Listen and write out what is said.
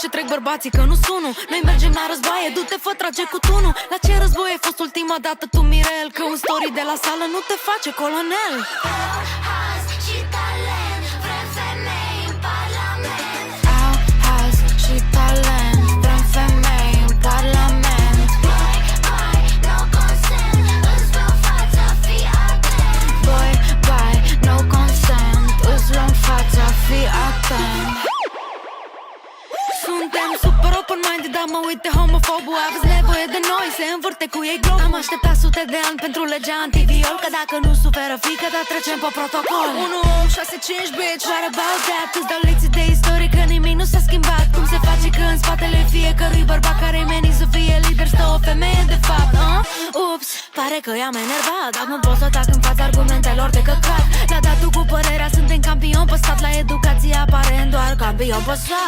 ce trec bărbații, că nu sunu. Noi mergem la războaie, du-te, fă, trage cu tunul. La ce război ai fost ultima dată tu, Mirel? Că un story de la sală nu te face colonel. Haz și talent, vrem femei în parlament. Au haz și talent, vrem femei în parlament. Boy, no consent, îți luăm fața, fii atent. Boy, no consent, îți luăm fața, fii atent. Suntem super open-minded, dar mă uit de homofobul. Aveți nevoie de noi, se învârte cu ei globul. Am așteptat sute de ani pentru legea antiviol, că dacă nu suferă frică, dar trecem pe protocol. 1-6-5, bitch, what about that? Îți dau lecții de istorie, că nimic nu s-a schimbat. Cum se face că în spatele fiecărui bărbat care e menit să fie lider stă o femeie de fapt, Ups, pare că i-am enervat, dar nu pot să tac în fața argumentelor de căcat. Dar tu cu părerea, suntem campioni pe stat. La educație aparent doar campion pe sat.